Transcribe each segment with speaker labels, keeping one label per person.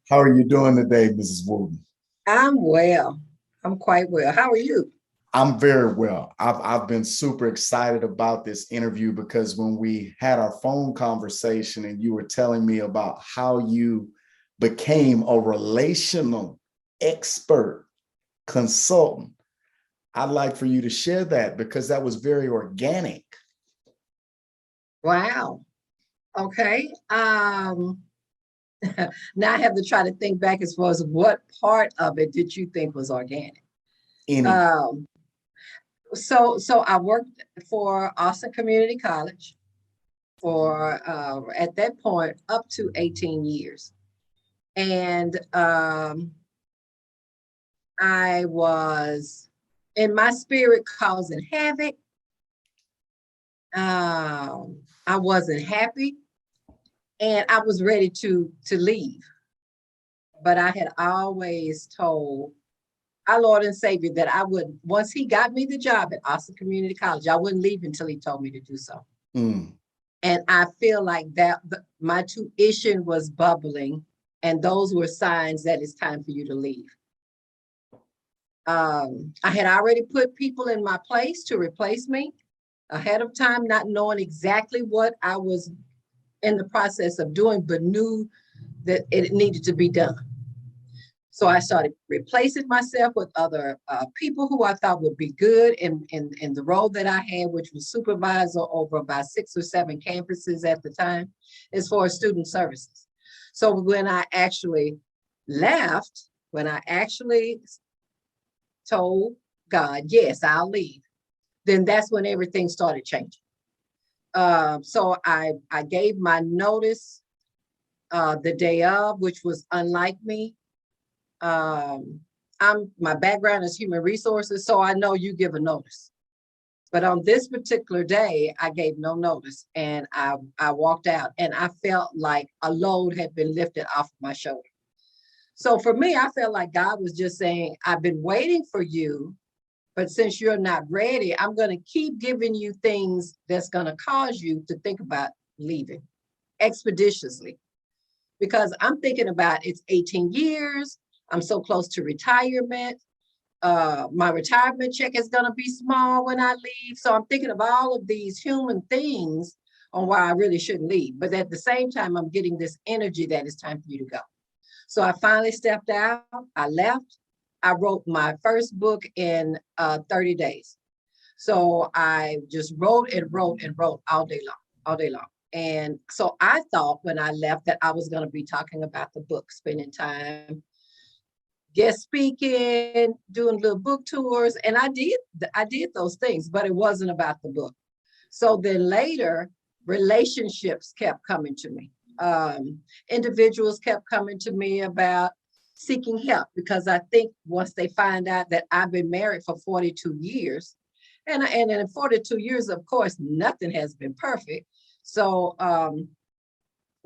Speaker 1: How are you doing today, Mrs. Wooten?
Speaker 2: I'm well. I'm quite well. How are you?
Speaker 1: I'm very well. I've been super excited about this interview because when we had our phone conversation and you were telling me about how you became a relational expert consultant, I'd like for you to share that because that was very organic.
Speaker 2: Wow. Okay. Now I have to try to think back as far as what part of it did you think was organic?
Speaker 1: Any,
Speaker 2: Um, so I worked for Austin Community College for at that point up to 18 years. And I was in my spirit causing havoc. I wasn't happy and I was ready to leave. But I had always told our Lord and Savior that I would, once He got me the job at Austin Community College, I wouldn't leave until He told me to do so.
Speaker 1: mm,
Speaker 2: And I feel like that my tuition was bubbling, and those were signs that it's time for you to leave. I had already put people in my place to replace me ahead of time, not knowing exactly what I was in the process of doing, but knew that it needed to be done. So I started replacing myself with other people who I thought would be good in the role that I had, which was supervisor over about 6 or 7 campuses at the time, as far as student services. So when I actually left, when I actually told God, yes, I'll leave, then that's when everything started changing. So I gave my notice the day of, which was unlike me. My background is human resources, so I know you give a notice. But on this particular day, I gave no notice and I walked out and I felt like a load had been lifted off of my shoulder. So for me, I felt like God was just saying, I've been waiting for you, but since you're not ready, I'm going to keep giving you things that's going to cause you to think about leaving expeditiously. Because I'm thinking about it's 18 years. I'm so close to retirement. My retirement check is going to be small when I leave. So I'm thinking of all of these human things on why I really shouldn't leave. But at the same time, I'm getting this energy that it's time for you to go. So I finally stepped out. I left. I wrote my first book in 30 days. So I just wrote and wrote and wrote all day long, all day long. And so I thought when I left that I was going to be talking about the book, spending time guest speaking, doing little book tours, and I did those things, but it wasn't about the book. So then later, relationships kept coming to me. Individuals kept coming to me about seeking help because I think once they find out that I've been married for 42 years, and in 42 years, of course, nothing has been perfect. So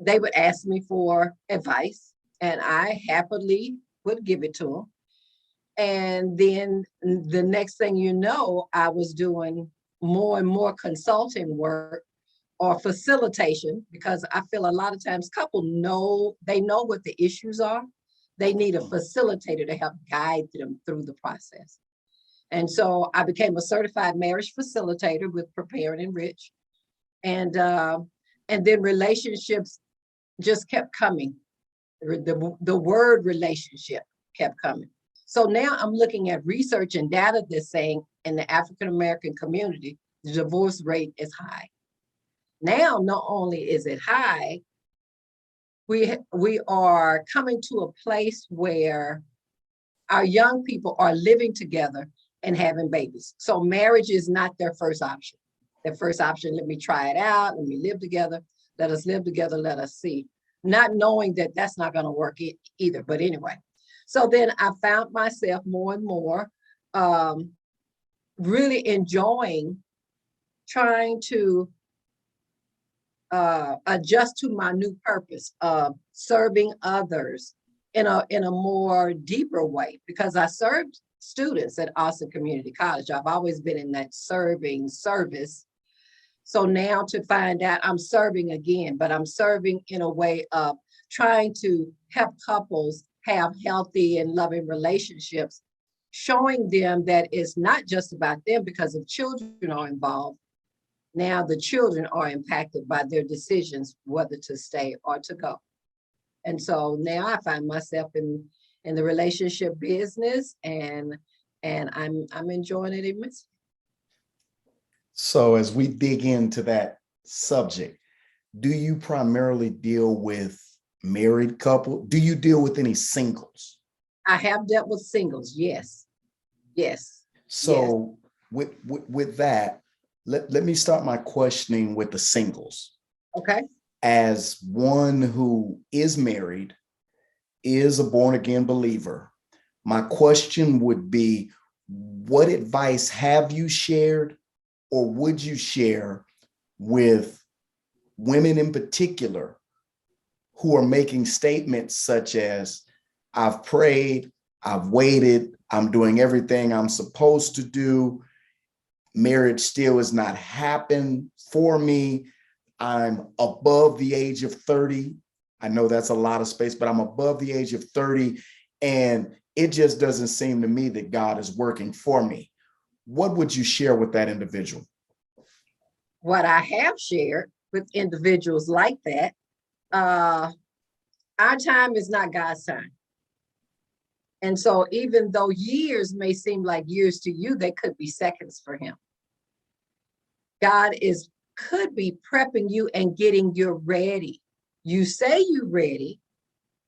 Speaker 2: they would ask me for advice, and I happily would give it to them. And then the next thing you know, I was doing more and more consulting work or facilitation because I feel a lot of times couples know they know what the issues are. They need a facilitator to help guide them through the process. And so I became a certified marriage facilitator with Prepare and Enrich. And then relationships just kept coming. The word relationship kept coming. So now I'm looking at research and data that's saying in the African American community, the divorce rate is high. Now, not only is it high, we are coming to a place where our young people are living together and having babies. So marriage is not their first option. Their first option, let me try it out, let me live together, let us live together, let us see. Not knowing that that's not going to work either, but anyway. So then I found myself more and more really enjoying trying to adjust to my new purpose of serving others in a more deeper way because I served students at Austin Community College. I've always been in that serving service. So now to find out I'm serving again, but I'm serving in a way of trying to help couples have healthy and loving relationships, showing them that it's not just about them, because if children are involved, now the children are impacted by their decisions whether to stay or to go. And so now I find myself in the relationship business, and I'm enjoying it immensely.
Speaker 1: So as we dig into that subject, do you primarily deal with married couple? Do you deal with any singles?
Speaker 2: I have dealt with singles, yes. Yes.
Speaker 1: So yes. With that, let me start my questioning with the singles.
Speaker 2: Okay.
Speaker 1: As one who is married, is a born-again believer, my question would be, what advice have you shared or would you share with women in particular who are making statements such as, I've prayed, I've waited, I'm doing everything I'm supposed to do, marriage still has not happened for me, I'm above the age of 30. I know that's a lot of space, but I'm above the age of 30, and it just doesn't seem to me that God is working for me. What would you share with that individual?
Speaker 2: What I have shared with individuals like that, our time is not God's time. And so even though years may seem like years to you, they could be seconds for him. God could be prepping you and getting you ready. You say you're ready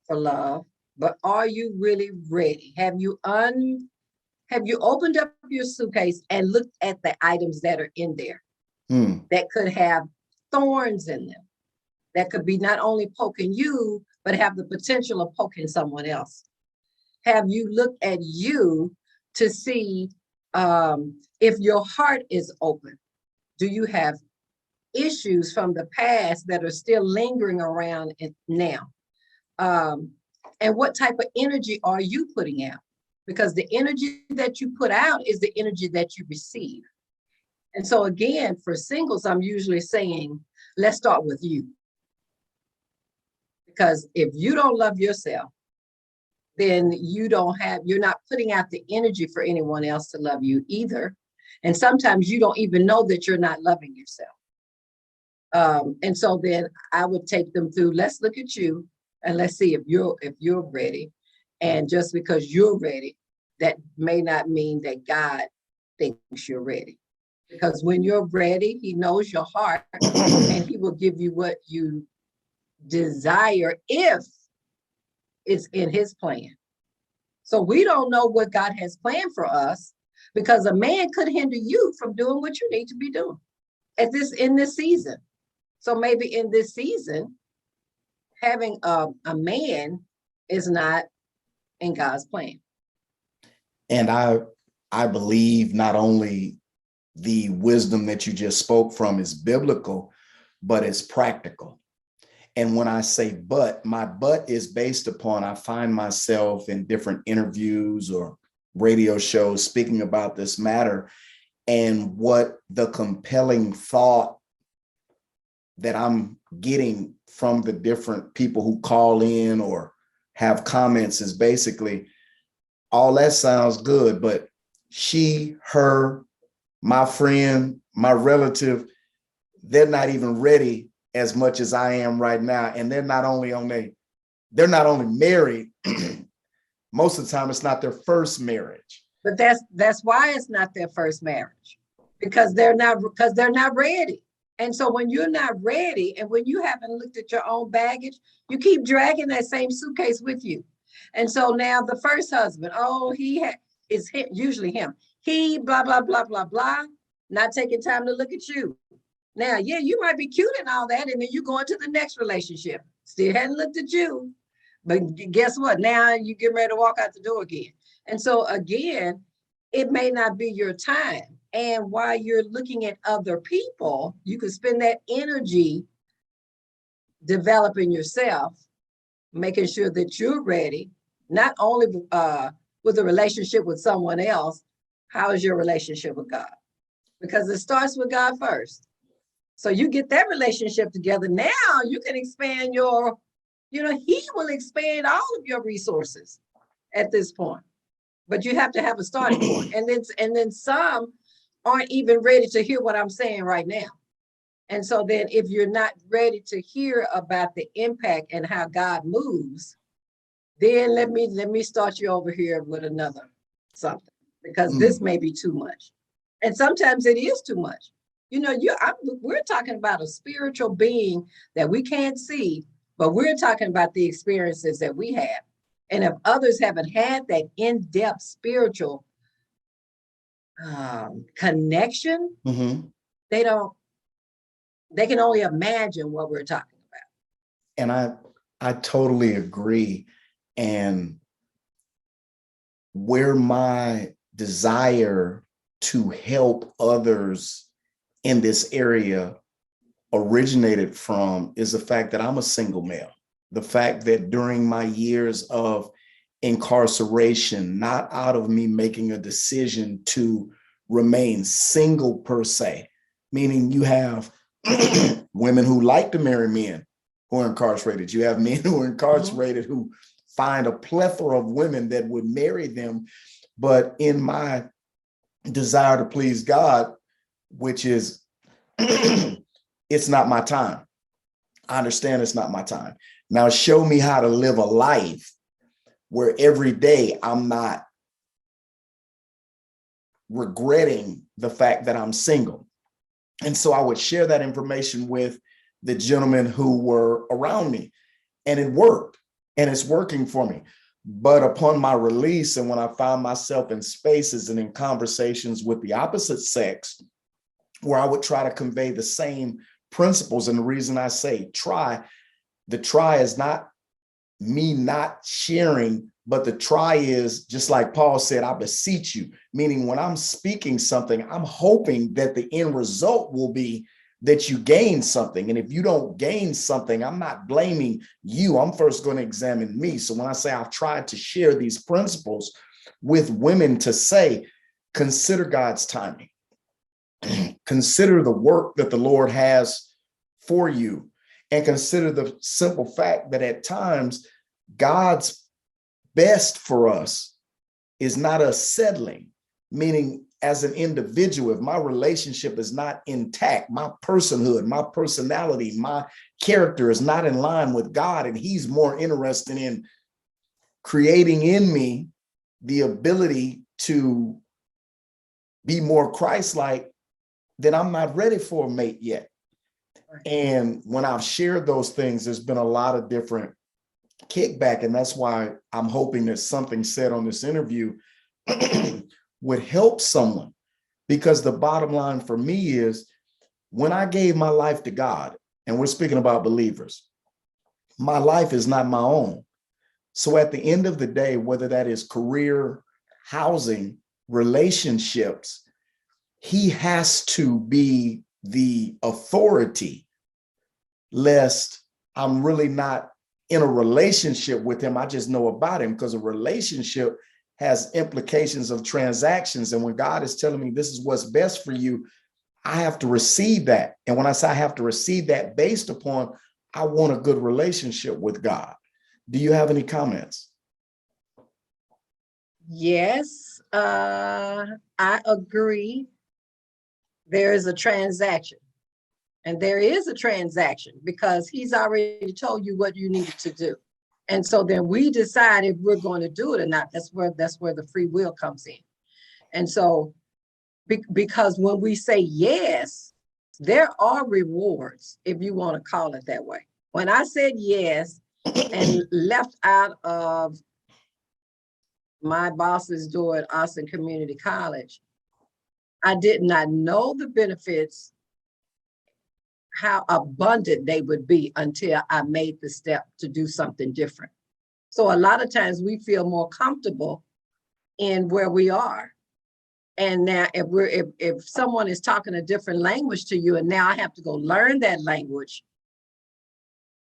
Speaker 2: for love, but are you really ready? Have you opened up your suitcase and looked at the items that are in there that could have thorns in them, that could be not only poking you, but have the potential of poking someone else? Have you looked at you to see if your heart is open? Do you have issues from the past that are still lingering around now? And what type of energy are you putting out? Because the energy that you put out is the energy that you receive. And so again, for singles, I'm usually saying, let's start with you. Because if you don't love yourself, then you're not putting out the energy for anyone else to love you either. And sometimes you don't even know that you're not loving yourself. And so then I would take them through, let's look at you and let's see if you're ready. And just because you're ready, that may not mean that God thinks you're ready. Because when you're ready, he knows your heart and he will give you what you desire if it's in his plan. So we don't know what God has planned for us, because a man could hinder you from doing what you need to be doing in this season. So maybe in this season, having a man is not in God's plan.
Speaker 1: And I believe not only the wisdom that you just spoke from is biblical, but it's practical. And when I say my but is based upon, I find myself in different interviews or radio shows speaking about this matter, and what the compelling thought that I'm getting from the different people who call in or have comments is basically, all that sounds good, but she, her, my friend, my relative, they're not even ready as much as I am right now. And they're not only married, most of the time it's not their first marriage.
Speaker 2: But that's why it's not their first marriage, because they're not ready. And so when you're not ready, and when you haven't looked at your own baggage, you keep dragging that same suitcase with you. And so now the first husband, it's usually him. He blah, blah, blah, blah, blah, not taking time to look at you. Now, yeah, you might be cute and all that, and then you go into the next relationship. Still hadn't looked at you. But guess what? Now you get ready to walk out the door again. And so again, it may not be your time. And while you're looking at other people, you can spend that energy developing yourself, making sure that you're ready, not only with a relationship with someone else. How is your relationship with God? Because it starts with God first. So you get that relationship together. Now you can expand your he will expand all of your resources at this point. But you have to have a starting point. And then some aren't even ready to hear what I'm saying right now. And so then if you're not ready to hear about the impact and how God moves, then let me start you over here with another something, because this may be too much. And sometimes it is too much. We're talking about a spiritual being that we can't see, but we're talking about the experiences that we have. And if others haven't had that in-depth spiritual connection, they can only imagine what we're talking about.
Speaker 1: And I totally agree. And where my desire to help others in this area originated from is the fact that I'm a single male. The fact that during my years of incarceration, not out of me making a decision to remain single per se, meaning you have women who like to marry men who are incarcerated. You have men who are incarcerated who find a plethora of women that would marry them. But in my desire to please God, which is, it's not my time. I understand it's not my time. Now show me how to live a life where every day I'm not regretting the fact that I'm single. And so I would share that information with the gentlemen who were around me, and it worked, and it's working for me. But upon my release, and when I found myself in spaces and in conversations with the opposite sex, where I would try to convey the same principles, and the reason I say the try is not me not sharing, but the try is, just like Paul said, I beseech you, meaning when I'm speaking something, I'm hoping that the end result will be that you gain something. And if you don't gain something, I'm not blaming you. I'm first going to examine me. So when I say I've tried to share these principles with women to say, consider God's timing, consider the work that the Lord has for you, and consider the simple fact that at times God's best for us is not us settling, meaning as an individual, if my relationship is not intact, my personhood, my personality, my character is not in line with God, and he's more interested in creating in me the ability to be more Christ-like, then I'm not ready for a mate yet. And when I've shared those things, there's been a lot of different kickback. And that's why I'm hoping that something said on this interview would help someone. Because the bottom line for me is, when I gave my life to God, and we're speaking about believers, my life is not my own. So at the end of the day, whether that is career, housing, relationships, he has to be the authority, lest I'm really not in a relationship with him. I just know about him, because a relationship has implications of transactions. And when God is telling me this is what's best for you, I have to receive that. And when I say I have to receive that based upon, I want a good relationship with God. Do you have any comments?
Speaker 2: Yes, I agree. There is a transaction. And there is a transaction because he's already told you what you needed to do. And so then we decide if we're going to do it or not. That's where the free will comes in. And so because when we say yes, there are rewards, if you want to call it that way. When I said yes and left out of my boss's door at Austin Community College, I did not know the benefits, how abundant they would be, until I made the step to do something different. So a lot of times we feel more comfortable in where we are. And now if someone is talking a different language to you, and now I have to go learn that language,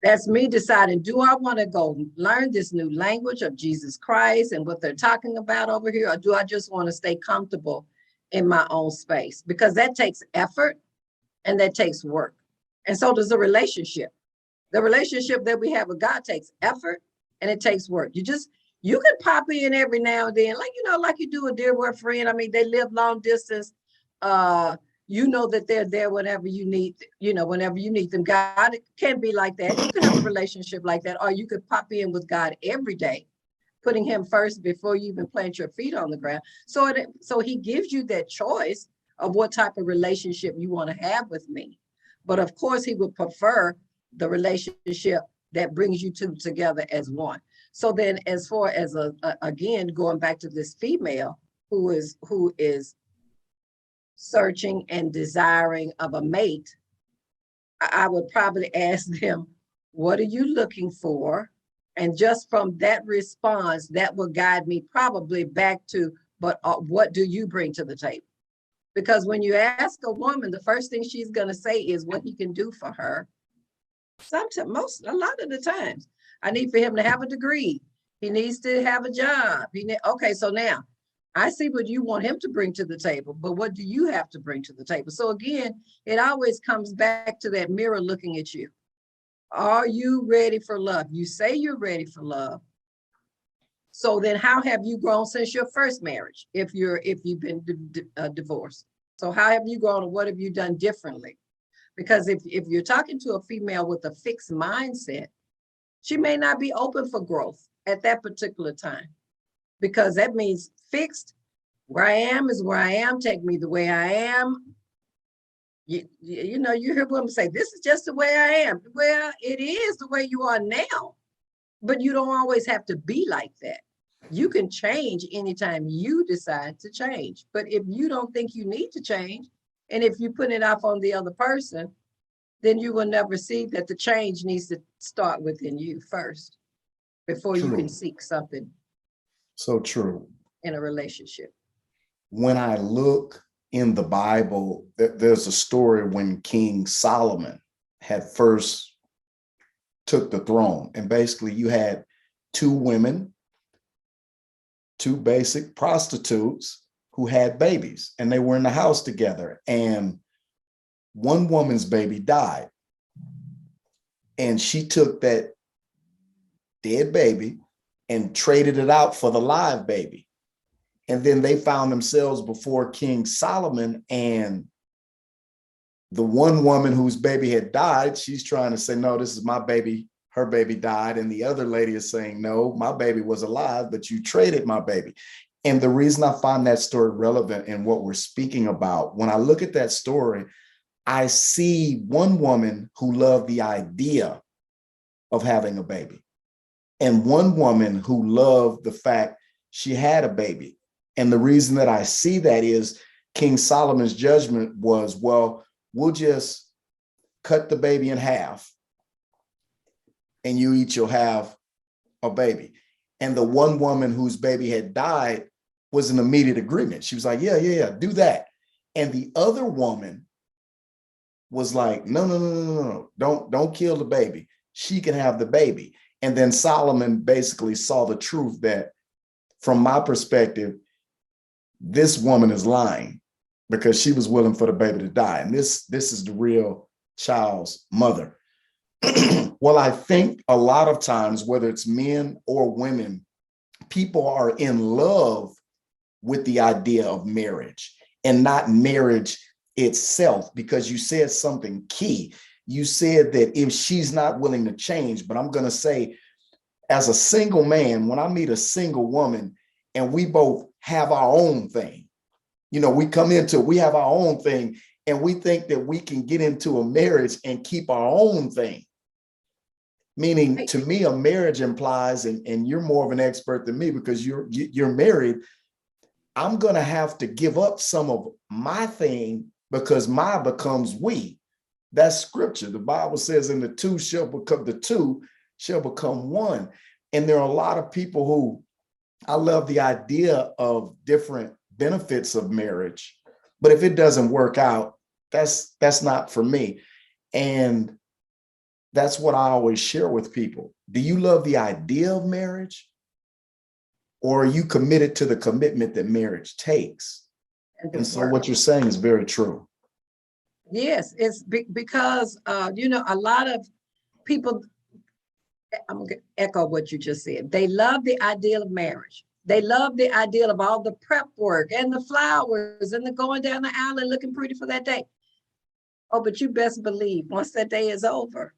Speaker 2: that's me deciding, do I want to go learn this new language of Jesus Christ and what they're talking about over here? Or do I just want to stay comfortable in my own space? Because that takes effort and that takes work. And so does a relationship. The relationship that we have with God takes effort and it takes work. You can pop in every now and then, like, like you do a dear word friend. I mean, they live long distance. That they're there whenever you need, whenever you need them. God can be like that. You can have a relationship like that, or you could pop in with God every day, putting him first before you even plant your feet on the ground. So he gives you that choice of what type of relationship you want to have with me. But of course, he would prefer the relationship that brings you two together as one. So then, as far as again, going back to this female who is searching and desiring of a mate, I would probably ask them, what are you looking for? And just from that response, that will guide me probably back to, but what do you bring to the table? Because when you ask a woman, the first thing she's going to say is what he can do for her. Sometimes, a lot of the times, I need for him to have a degree. He needs to have a job. Okay, so now I see what you want him to bring to the table, but what do you have to bring to the table? So again, it always comes back to that mirror looking at you. Are you ready for love? You say you're ready for love. So then how have you grown since your first marriage? If you've been divorced. So how have you grown and what have you done differently? Because if you're talking to a female with a fixed mindset, she may not be open for growth at that particular time, because that means fixed. Where I am is where I am. Take me the way I am. You hear women say, this is just the way I am. Well, it is the way you are now, but you don't always have to be like that. You can change anytime you decide to change. But if you don't think you need to change, and if you put it off on the other person, then you will never see that the change needs to start within you first before you can seek something.
Speaker 1: So true.
Speaker 2: In a relationship.
Speaker 1: When I look in the Bible, there's a story when King Solomon had first took the throne. And basically you had two women, two basic prostitutes who had babies, and they were in the house together. And one woman's baby died. And she took that dead baby and traded it out for the live baby. And then they found themselves before King Solomon, and the one woman whose baby had died, she's trying to say, no, this is my baby. Her baby died. And the other lady is saying, no, my baby was alive, but you traded my baby. And the reason I find that story relevant in what we're speaking about, when I look at that story, I see one woman who loved the idea of having a baby, and one woman who loved the fact she had a baby. And the reason that I see that is King Solomon's judgment was, well, we'll just cut the baby in half and you each will have a baby. And the one woman whose baby had died was in immediate agreement. She was like, yeah, do that. And the other woman was like, no, don't kill the baby. She can have the baby. And then Solomon basically saw the truth that, from my perspective, this woman is lying because she was willing for the baby to die. And this is the real child's mother. Well, I think a lot of times, whether it's men or women, people are in love with the idea of marriage and not marriage itself, because you said something key. You said that if she's not willing to change, but I'm going to say, as a single man, when I meet a single woman and we both have our own thing, we have our own thing, and we think that we can get into a marriage and keep our own thing. Meaning, to me, a marriage implies, and you're more of an expert than me because you're married, I'm going to have to give up some of my thing because my becomes we. That's scripture. The Bible says, and the two shall become one. And there are a lot of people who, I love the idea of different benefits of marriage, but if it doesn't work out, that's not for me. And that's what I always share with people. Do you love the idea of marriage, or are you committed to the commitment that marriage takes? And so what you're saying is very true.
Speaker 2: Yes, it's because, a lot of people, I'm going to echo what you just said. They love the ideal of marriage. They love the ideal of all the prep work and the flowers and the going down the aisle and looking pretty for that day. Oh, but you best believe once that day is over,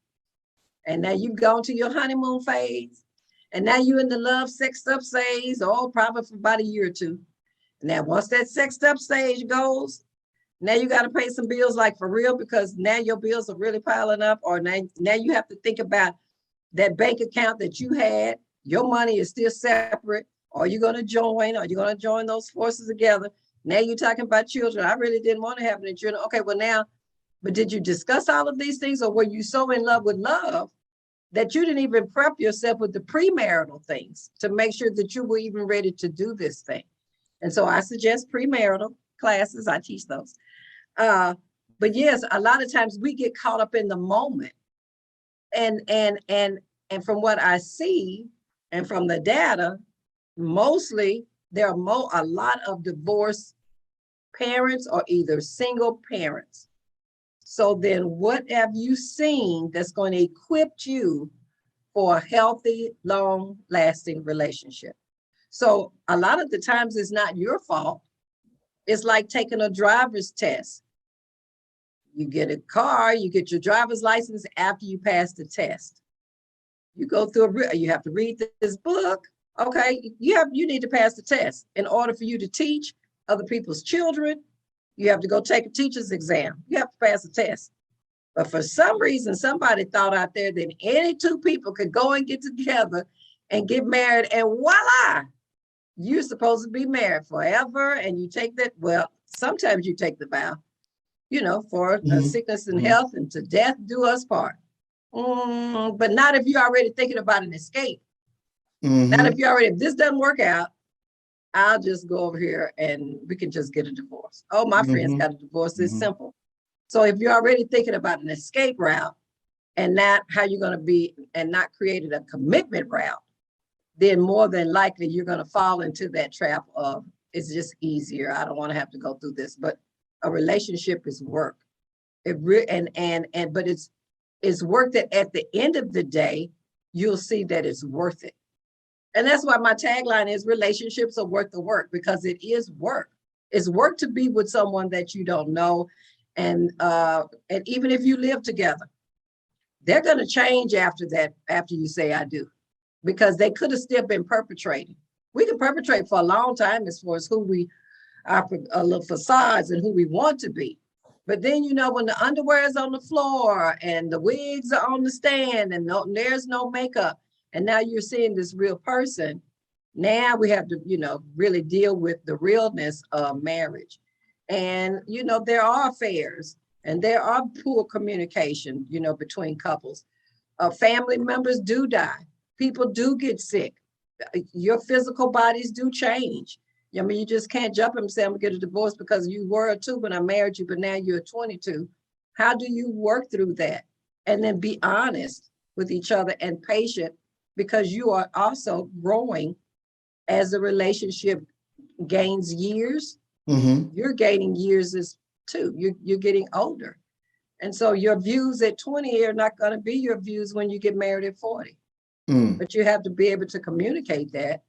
Speaker 2: and now you've gone to your honeymoon phase, and now you're in the love sexed up phase, oh, probably for about a year or two. Now, once that sexed up stage goes, now you got to pay some bills like for real, because now your bills are really piling up, or now you have to think about that bank account that you had. Your money is still separate. Are you going to join? Are you going to join those forces together? Now you're talking about children. I really didn't want to have any children. Okay, well now, but did you discuss all of these things, or were you so in love with love that you didn't even prep yourself with the premarital things to make sure that you were even ready to do this thing? And so I suggest premarital classes. I teach those. But yes, a lot of times we get caught up in the moment. And from what I see and from the data, mostly there are a lot of divorced parents or either single parents. So then what have you seen that's going to equip you for a healthy, long-lasting relationship? So a lot of the times it's not your fault. It's like taking a driver's test. You get a car, you get your driver's license after you pass the test. You go through, you have to read this book. Okay, you need to pass the test. In order for you to teach other people's children, you have to go take a teacher's exam. You have to pass the test. But for some reason, somebody thought out there that any two people could go and get together and get married, and voila, you're supposed to be married forever. And you take that, well, sometimes you take the vow, for sickness and health, and to death do us part. But not if you're already thinking about an escape. Not if if this doesn't work out, I'll just go over here and we can just get a divorce. Oh, my friends got a divorce. It's simple. So if you're already thinking about an escape route and not how you're going to be, and not created a commitment route, then more than likely you're going to fall into that trap of, it's just easier. I don't want to have to go through this. But a relationship is work. But it's work that at the end of the day, you'll see that it's worth it. And that's why my tagline is relationships are worth the work, because it is work. It's work to be with someone that you don't know. And even if you live together, they're going to change after that, after you say I do, because they could have still been perpetrating. We can perpetrate for a long time as far as who we are, little facades and who we want to be. But then, when the underwear is on the floor and the wigs are on the stand and there's no makeup, and now you're seeing this real person, now we have to, really deal with the realness of marriage. And, there are affairs and there are poor communication, between couples. Family members do die. People do get sick. Your physical bodies do change. You just can't jump and say, I'm gonna get a divorce because you were a 2 when I married you, but now you're 22. How do you work through that? And then be honest with each other and patient, because you are also growing as the relationship gains years. You're gaining years too. You're getting older. And so your views at 20 are not going to be your views when you get married at 40. But you have to be able to communicate that,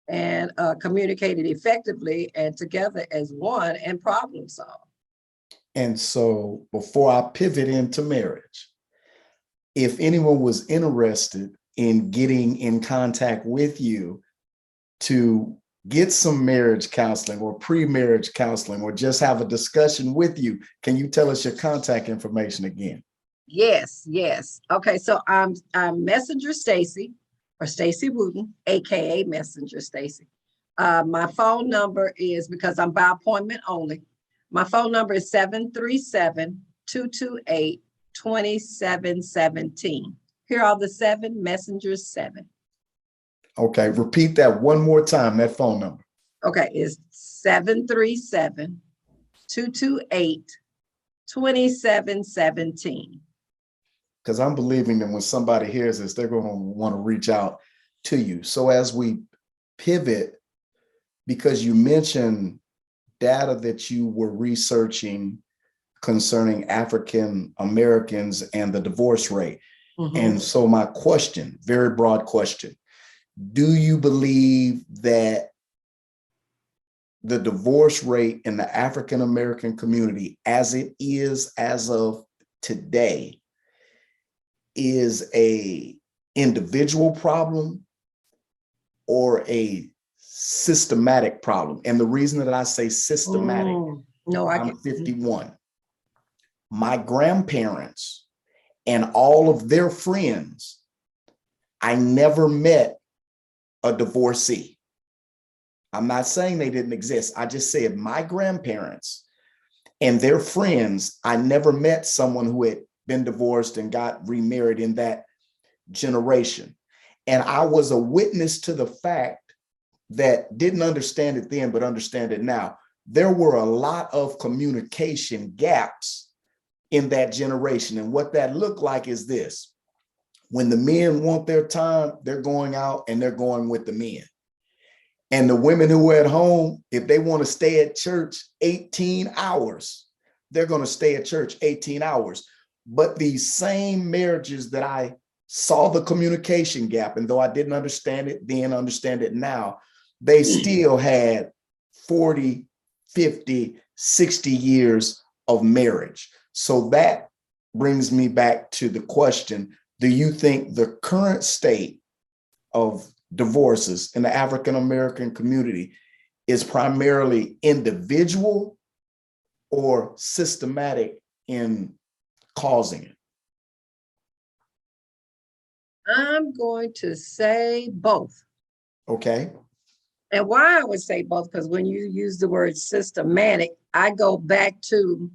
Speaker 2: and communicate it effectively and together as one, and problem solve.
Speaker 1: And so before I pivot into marriage, if anyone was interested in getting in contact with you to get some marriage counseling or pre-marriage counseling, or just have a discussion with you, can you tell us your contact information again?
Speaker 2: Yes. Okay, so I'm Messenger Stacy, or Stacy Wooten, aka Messenger Stacy. My phone number is, because I'm by appointment only, my phone number is 737-228-2717. Here are the 7 messengers, 7.
Speaker 1: Okay, repeat that one more time, that phone number.
Speaker 2: Okay, it's 737-228-2717.
Speaker 1: Because I'm believing that when somebody hears this, they're going to want to reach out to you. So as we pivot, because you mentioned data that you were researching concerning African Americans and the divorce rate, And so my question, very broad question, do you believe that the divorce rate in the African American community, as it is as of today, is a individual problem or a systematic problem? And the reason that I say systematic, I'm 51. My grandparents and all of their friends, I never met a divorcee. I'm not saying they didn't exist. I just said my grandparents and their friends, I never met someone who had been divorced and got remarried in that generation. And I was a witness to the fact that didn't understand it then, but understand it now. There were a lot of communication gaps in that generation. And what that looked like is this: when the men want their time, they're going out and they're going with the men. And the women who are at home, if they want to stay at church 18 hours, they're going to stay at church 18 hours. But these same marriages that I saw the communication gap, and though I didn't understand it then, understand it now, they still had 40, 50, 60 years of marriage. So that brings me back to the question: do you think the current state of divorces in the African American community is primarily individual or systematic in causing it?
Speaker 2: I'm going to say both.
Speaker 1: Okay.
Speaker 2: And why I would say both, because when you use the word systematic, I go back to,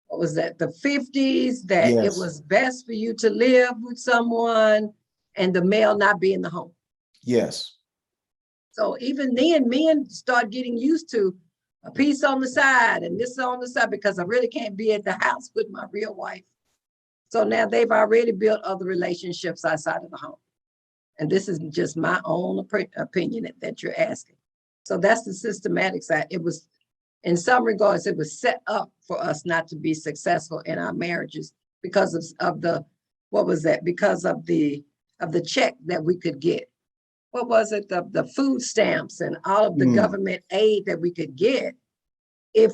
Speaker 2: what was that, the 50s, that
Speaker 1: Yes.
Speaker 2: it was best for you to live with someone and the male not be in the home.
Speaker 1: Yes.
Speaker 2: So even then, men start getting used to a piece on the side and this on the side, because I really can't be at the house with my real wife. So now they've already built other relationships outside of the home. And this is just my own opinion that you're asking. So that's the systematic side. It was, in some regards, it was set up for us not to be successful in our marriages because of the, what was that? Because of the check that we could get. What was it? The food stamps and all of the government aid that we could get if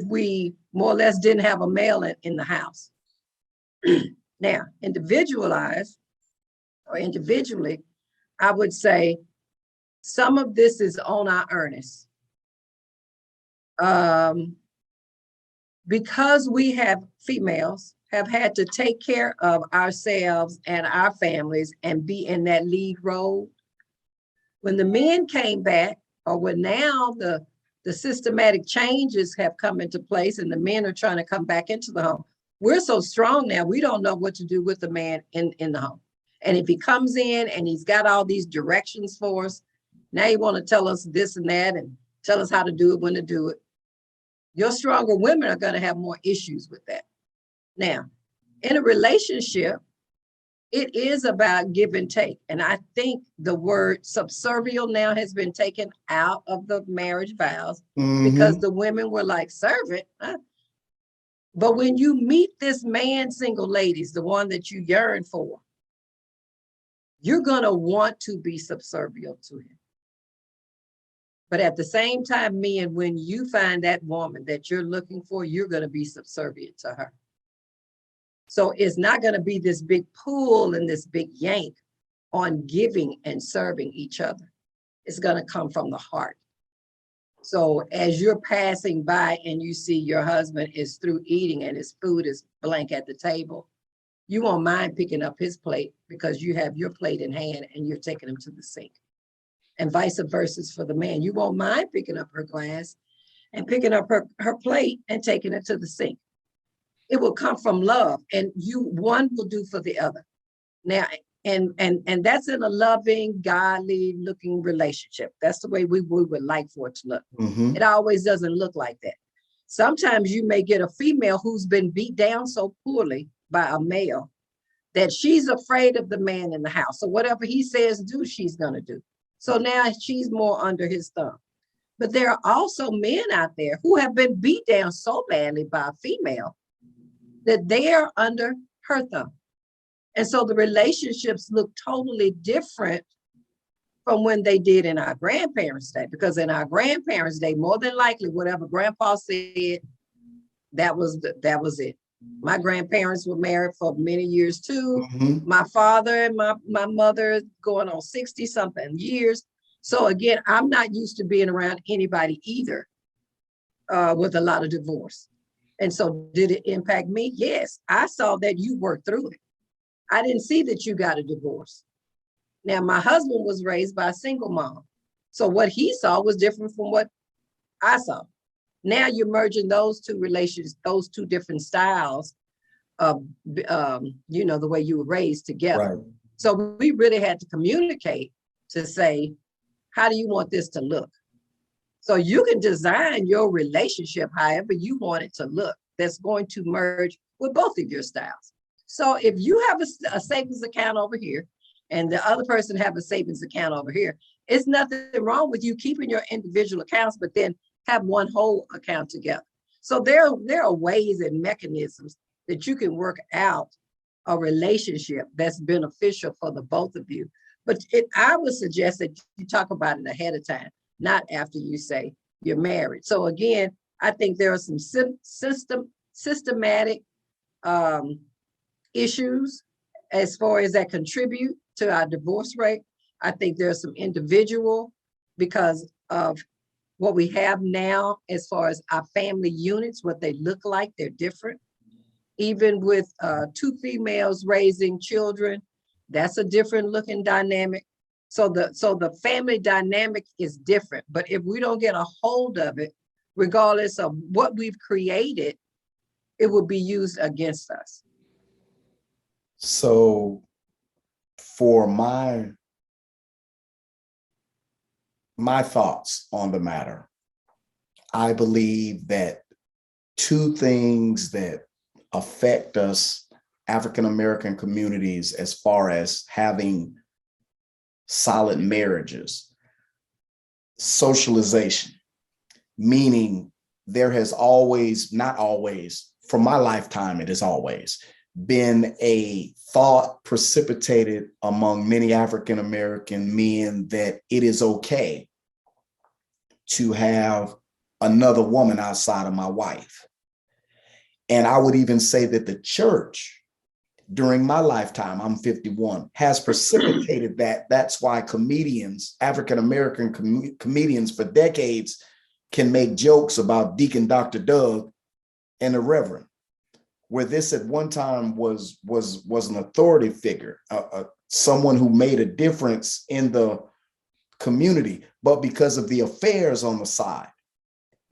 Speaker 2: we more or less didn't have a male in the house. Now, individualized or individually, I would say some of this is on our earnest. Because we have females have had to take care of ourselves and our families and be in that lead role. When the men came back, or when now the systematic changes have come into place and the men are trying to come back into the home, we're so strong now, we don't know what to do with the man in the home. And if he comes in and he's got all these directions for us, now you want to tell us this and that and tell us how to do it, when to do it. Your stronger women are going to have more issues with that. Now, in a relationship, it is about give and take. And I think the word subservial now has been taken out of the marriage vows because the women were like, servant. Huh? But when you meet this man, single ladies, the one that you yearn for, you're going to want to be subservient to him. But at the same time, men, when you find that woman that you're looking for, you're going to be subservient to her. So it's not going to be this big pull and this big yank on giving and serving each other. It's going to come from the heart. So as you're passing by and you see your husband is through eating and his food is blank at the table, you won't mind picking up his plate because you have your plate in hand and you're taking him to the sink. And vice versa for the man. You won't mind picking up her glass and picking up her plate and taking it to the sink. It will come from love, and one will do for the other. Now, and that's in a loving, godly looking relationship. That's the way we would like for it to look. It always doesn't look like that. Sometimes you may get a female who's been beat down so poorly by a male that she's afraid of the man in the house. So whatever he says do, she's going to do. So now she's more under his thumb. But there are also men out there who have been beat down so badly by a female that they are under her thumb. And so the relationships look totally different from when they did in our grandparents' day, because in our grandparents' day, more than likely, whatever grandpa said, that was it. My grandparents were married for many years too.
Speaker 1: Mhm.
Speaker 2: My father and my mother going on 60 something years. So again, I'm not used to being around anybody either with a lot of divorce. And so did it impact me? Yes, I saw that you worked through it. I didn't see that you got a divorce. Now, my husband was raised by a single mom. So what he saw was different from what I saw. Now you're merging those two relations, those two different styles of, the way you were raised together.
Speaker 1: Right.
Speaker 2: So we really had to communicate to say, how do you want this to look? So you can design your relationship however you want it to look. That's going to merge with both of your styles. So if you have a savings account over here and the other person have a savings account over here, it's nothing wrong with you keeping your individual accounts, but then have one whole account together. So there are ways and mechanisms that you can work out a relationship that's beneficial for the both of you. But I would suggest that you talk about it ahead of time, not after you say you're married. So again, I think there are some systematic issues as far as that contribute to our divorce rate. I think there's some individual, because of what we have now as far as our family units, what they look like, they're different. Even with two females raising children, that's a different looking dynamic. So the family dynamic is different. But if we don't get a hold of it, regardless of what we've created, it will be used against us.
Speaker 1: So for my thoughts on the matter, I believe that two things that affect us African American communities as far as having solid marriages: socialization, meaning there has always, not always, for my lifetime, it has always been a thought precipitated among many African American men that it is okay to have another woman outside of my wife. And I would even say that the church during my lifetime, I'm 51, has precipitated that. That's why comedians, African American comedians for decades can make jokes about Deacon Dr. Doug and the Reverend, where this at one time was an authority figure, someone who made a difference in the community, but because of the affairs on the side,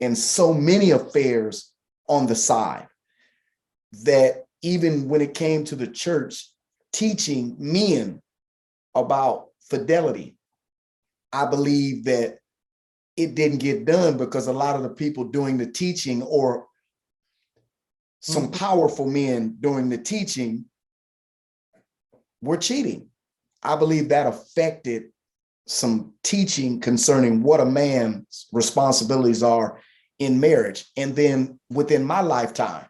Speaker 1: and so many affairs on the side, that even when it came to the church teaching men about fidelity, I believe that it didn't get done because a lot of the people doing the teaching, or some powerful men doing the teaching, were cheating. I believe that affected some teaching concerning what a man's responsibilities are in marriage. And then within my lifetime,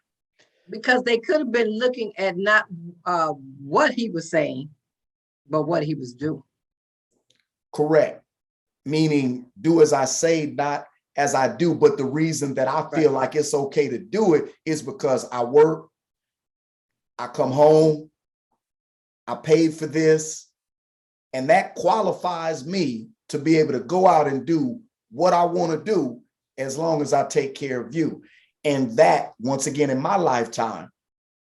Speaker 2: because they could have been looking at not what he was saying, but what he was doing.
Speaker 1: Correct. Meaning, do as I say, not as I do. But the reason that I feel like it's okay to do it is because I work, I come home, I paid for this, and that qualifies me to be able to go out and do what I want to do as long as I take care of you. And that, once again, in my lifetime,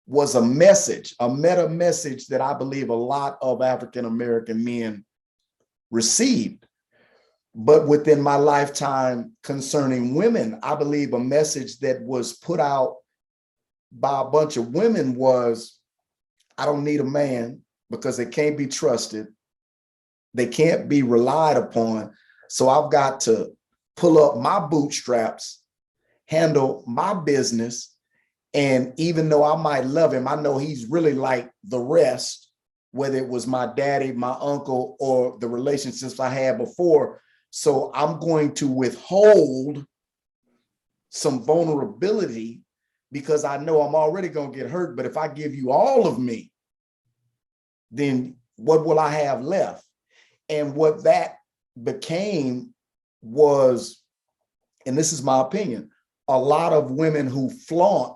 Speaker 1: was a message, a meta message that I believe a lot of African American men received. But within my lifetime concerning women, I believe a message that was put out by a bunch of women was, I don't need a man because they can't be trusted. They can't be relied upon. So I've got to pull up my bootstraps, handle my business. And even though I might love him, I know he's really like the rest, whether it was my daddy, my uncle, or the relationships I had before. So I'm going to withhold some vulnerability because I know I'm already going to get hurt. But if I give you all of me, then what will I have left? And what that became was, and this is my opinion, a lot of women who flaunt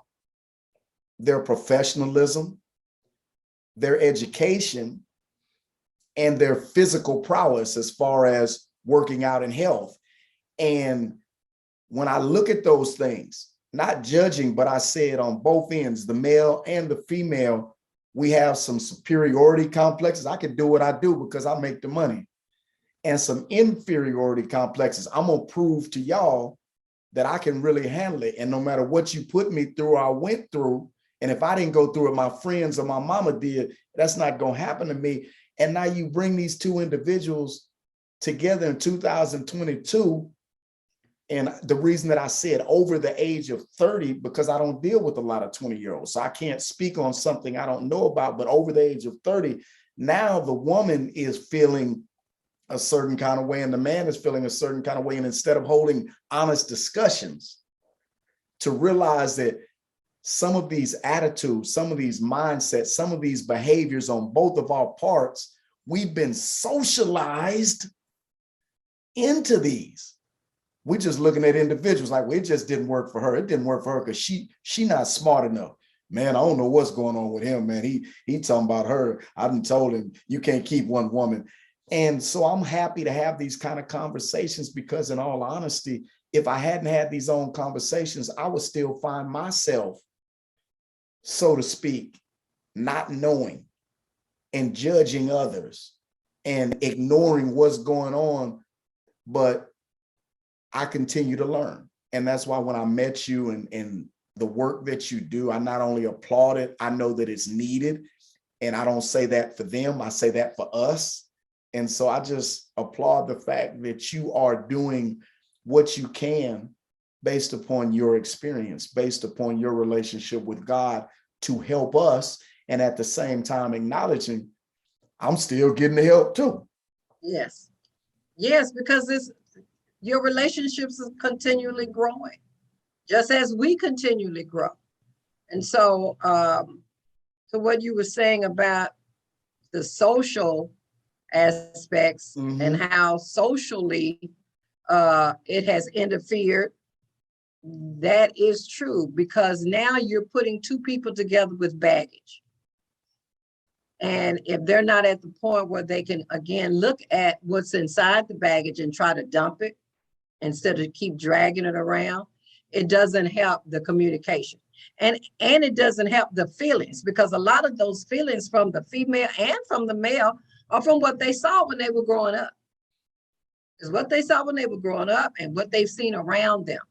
Speaker 1: their professionalism, their education, and their physical prowess as far as working out and health. And when I look at those things, not judging, but I say it on both ends, the male and the female, we have some superiority complexes. I can do what I do because I make the money. And some inferiority complexes. I'm gonna prove to y'all that I can really handle it. And no matter what you put me through, I went through, and if I didn't go through it, my friends or my mama did, that's not gonna happen to me. And now you bring these two individuals together in 2022. And the reason that I said over the age of 30, because I don't deal with a lot of 20-year-olds. So I can't speak on something I don't know about, but over the age of 30, now the woman is feeling a certain kind of way and the man is feeling a certain kind of way. And instead of holding honest discussions to realize that some of these attitudes, some of these mindsets, some of these behaviors on both of our parts, we've been socialized into these. We're just looking at individuals like, well, it just didn't work for her. It didn't work for her because she not smart enough. Man, I don't know what's going on with him, man. He talking about her. I done told him you can't keep one woman. And so I'm happy to have these kind of conversations because in all honesty, if I hadn't had these own conversations, I would still find myself, so to speak, not knowing and judging others and ignoring what's going on. But I continue to learn. And that's why when I met you and the work that you do, I not only applaud it, I know that it's needed. And I don't say that for them, I say that for us. And so I just applaud the fact that you are doing what you can based upon your experience, based upon your relationship with God to help us. And at the same time, acknowledging I'm still getting the help too.
Speaker 2: Yes. Yes, because your relationships are continually growing, just as we continually grow. And so, so what you were saying about the social aspects and how socially it has interfered, that is true, because now you're putting two people together with baggage. And if they're not at the point where they can, again, look at what's inside the baggage and try to dump it instead of keep dragging it around, it doesn't help the communication. And it doesn't help the feelings, because a lot of those feelings from the female and from the male are from what they saw when they were growing up. Is what they saw when they were growing up and what they've seen around them.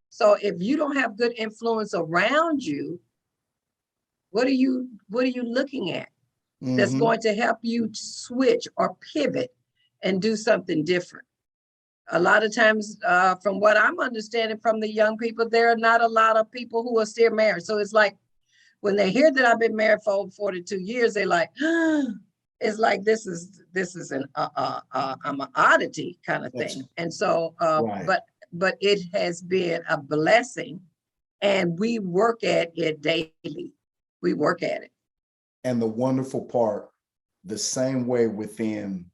Speaker 2: So if you don't have good influence around you, what are you looking at that's going to help you switch or pivot and do something different? A lot of times, from what I'm understanding from the young people, there are not a lot of people who are still married. So it's like when they hear that I've been married for over 42 years, they're like, it's like this is an I'm an oddity kind of thing. And so, right. but it has been a blessing, and we work at it daily. We work at it.
Speaker 1: And the wonderful part, the same way within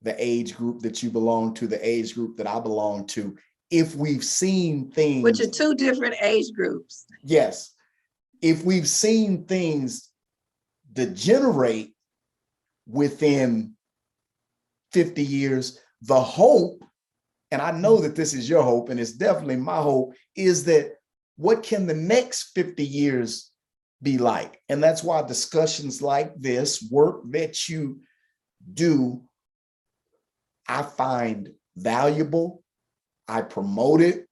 Speaker 1: the age group that you belong to, the age group that I belong to, if we've seen things,
Speaker 2: which are two different age groups.
Speaker 1: Yes. If we've seen things degenerate within 50 years, the hope, and I know that this is your hope, and it's definitely my hope, is that what can the next 50 years be like? And that's why discussions like this, work that you do, I find valuable. I promote it.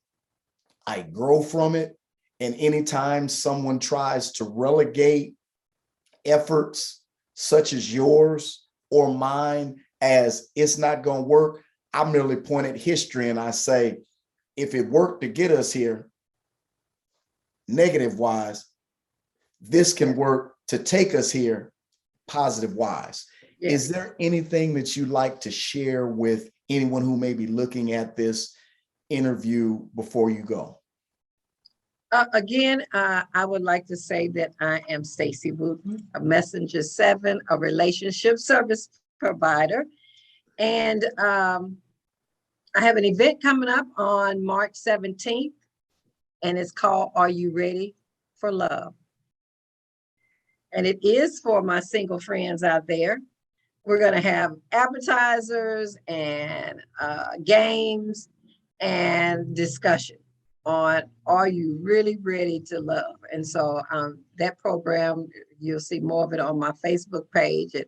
Speaker 1: I grow from it. And anytime someone tries to relegate efforts such as yours or mine as it's not going to work, I merely point at history and I say, if it worked to get us here, negative wise, this can work to take us here, positive wise. Yes. Is there anything that you'd like to share with anyone who may be looking at this interview before you go?
Speaker 2: Again, I would like to say that I am Stacy Wooten, a Messenger 7, a relationship service provider. And I have an event coming up on March 17th, and it's called Are You Ready for Love? And it is for my single friends out there. We're going to have appetizers and games and discussion on are you really ready to love? And so that program, you'll see more of it on my Facebook page at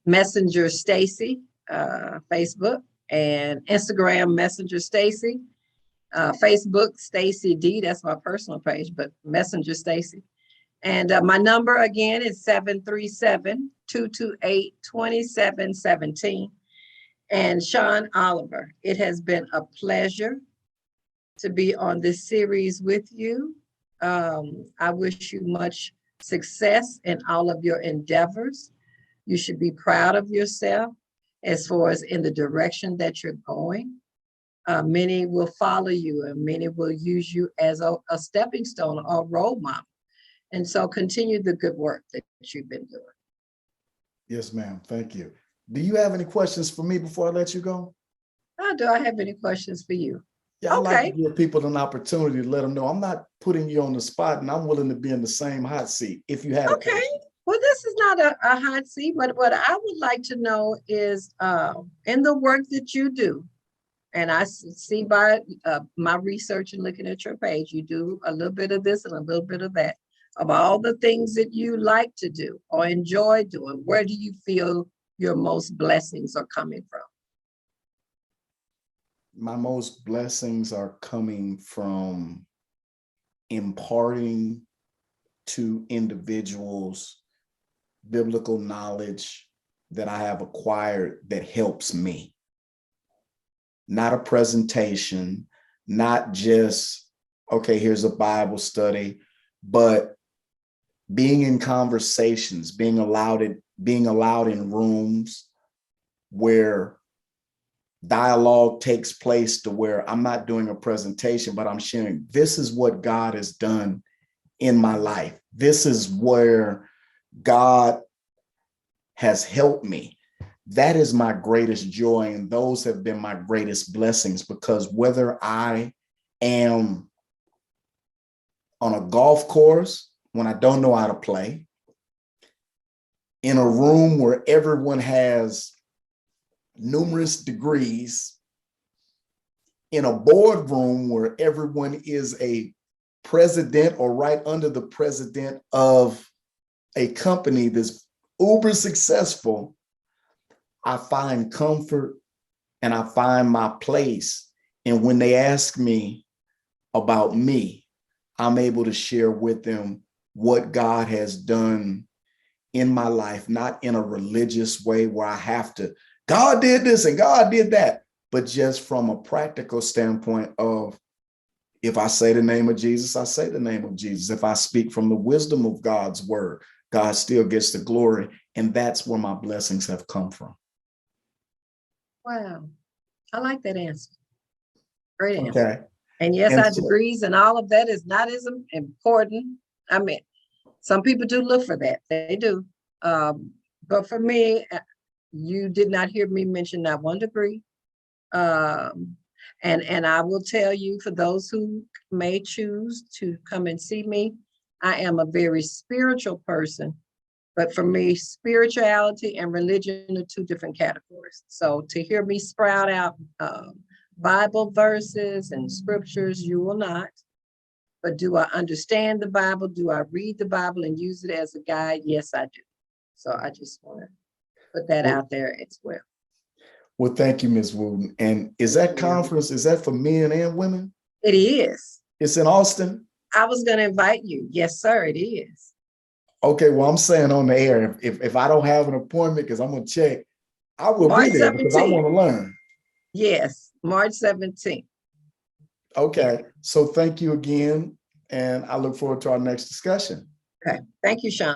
Speaker 2: Messenger Stacy, Facebook, and Instagram Messenger Stacy, Facebook Stacy D, that's my personal page, but Messenger Stacy. And my number again is 737-228-2717. And Sean Oliver, it has been a pleasure to be on this series with you. I wish you much success in all of your endeavors. You should be proud of yourself as far as in the direction that you're going. Many will follow you and many will use you as a stepping stone or role model. And so continue the good work that you've been doing.
Speaker 1: Yes, ma'am. Thank you. Do you have any questions for me before I let you go?
Speaker 2: Do I have any questions for you?
Speaker 1: Yeah, I'd
Speaker 2: Okay.
Speaker 1: like to give people an opportunity to let them know I'm not putting you on the spot and I'm willing to be in the same hot seat if you had a
Speaker 2: Okay.
Speaker 1: question.
Speaker 2: Well, this is not a hot seat, but what I would like to know is in the work that you do, and I see by my research and looking at your page, you do a little bit of this and a little bit of that. Of all the things that you like to do or enjoy doing, where do you feel your most blessings are coming from?
Speaker 1: My most blessings are coming from imparting to individuals biblical knowledge that I have acquired that helps me. Not a presentation, not just, okay, here's a Bible study, but being in conversations, being allowed in rooms where dialogue takes place to where I'm not doing a presentation, but I'm sharing, this is what God has done in my life. This is where God has helped me. That is my greatest joy. And those have been my greatest blessings, because whether I am on a golf course when I don't know how to play, in a room where everyone has numerous degrees, in a boardroom where everyone is a president or right under the president of a company that's uber successful, I find comfort and I find my place. And when they ask me about me, I'm able to share with them what God has done in my life, not in a religious way where I have to, God did this and God did that, but just from a practical standpoint of, if I say the name of Jesus, I say the name of Jesus. If I speak from the wisdom of God's word, God still gets the glory. And that's where my blessings have come from.
Speaker 2: Wow. I like that answer. Great answer.
Speaker 1: Okay.
Speaker 2: And yes,
Speaker 1: And
Speaker 2: our
Speaker 1: so,
Speaker 2: degrees and all of that is not as important. I mean, some people do look for that. They do. But for me, you did not hear me mention that one degree. And I will tell you, for those who may choose to come and see me, I am a very spiritual person. But for me, spirituality and religion are two different categories. So to hear me sprout out Bible verses and scriptures, you will not. But do I understand the Bible? Do I read the Bible and use it as a guide? Yes, I do. So I just want to put that out there as well.
Speaker 1: Well, thank you, Ms. Wooten. And is that conference, is that for men and women?
Speaker 2: It is.
Speaker 1: It's in Austin?
Speaker 2: I was going to invite you. Yes, sir, it is.
Speaker 1: Okay, well, I'm saying on the air, if I don't have an appointment, because I'm going to check, I will
Speaker 2: March
Speaker 1: be there 17th. Because I want to learn.
Speaker 2: Yes, March 17th.
Speaker 1: Okay, so thank you again, and I look forward to our next discussion.
Speaker 2: Okay, thank you, Sean.